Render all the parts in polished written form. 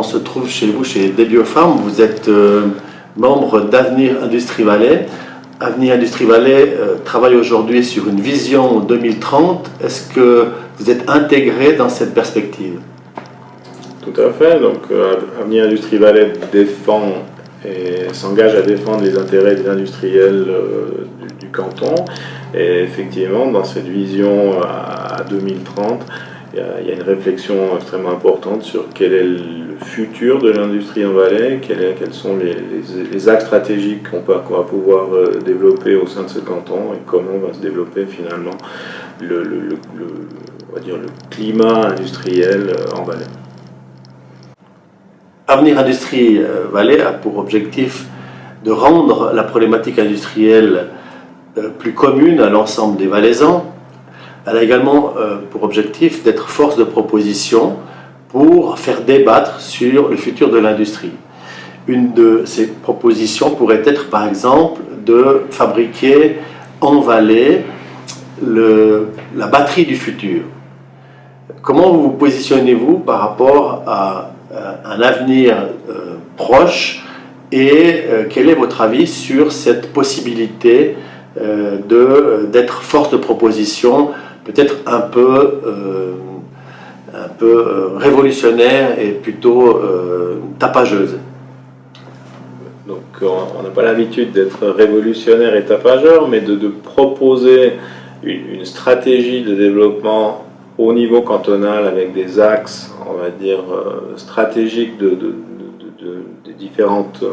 se trouve chez vous, chez Debiofarm. Vous êtes membre d'Avenir Industrie Valais. Avenir Industrie Valais travaille aujourd'hui sur une vision 2030. Est-ce que vous êtes intégré dans cette perspective? Tout à fait. Donc, Avenir Industrie Valais défend et s'engage à défendre les intérêts des industriels du canton. Et effectivement, dans cette vision à 2030, il y a une réflexion extrêmement importante sur quel est le futur de l'industrie en Valais, quels sont les axes stratégiques qu'on va pouvoir développer au sein de ce canton et comment va se développer finalement on va dire le climat industriel en Valais. Avenir Industrie Valais a pour objectif de rendre la problématique industrielle plus commune à l'ensemble des Valaisans. Elle a également pour objectif d'être force de proposition pour faire débattre sur le futur de l'industrie. Une de ces propositions pourrait être par exemple de fabriquer en Valais la batterie du futur. Comment vous positionnez-vous par rapport à un avenir proche et quel est votre avis sur cette possibilité d'être force de proposition, peut-être un peu révolutionnaire et plutôt tapageuse? Donc on n'a pas l'habitude d'être révolutionnaire et tapageur, mais de proposer une stratégie de développement au niveau cantonal avec des axes, on va dire, stratégiques des différentes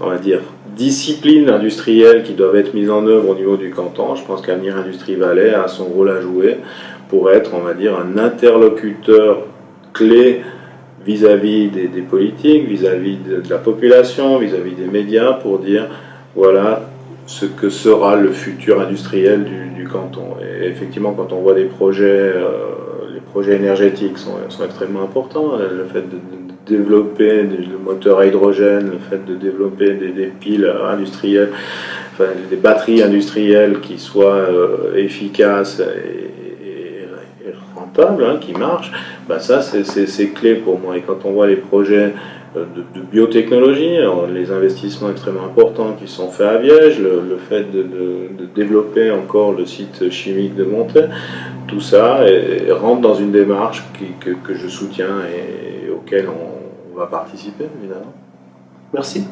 on va dire, disciplines industrielles qui doivent être mises en œuvre au niveau du canton. Je pense qu'Avenir Industrie Valais a son rôle à jouer pour être, on va dire, un interlocuteur clé vis-à-vis des politiques, vis-à-vis de la population, vis-à-vis des médias, pour dire, voilà ce que sera le futur industriel du canton. Et effectivement, quand on voit les projets énergétiques sont extrêmement importants. Le fait de développer le moteur à hydrogène, le fait de développer des piles industrielles, enfin, des batteries industrielles qui soient efficaces et rentables, hein, qui marchent, ben ça c'est clé pour moi. Et quand on voit les projets de biotechnologie, les investissements extrêmement importants qui sont faits à Viège, le fait de développer encore le site chimique de Montet, tout ça rentre dans une démarche que je soutiens et auquel on va participer, évidemment. Merci.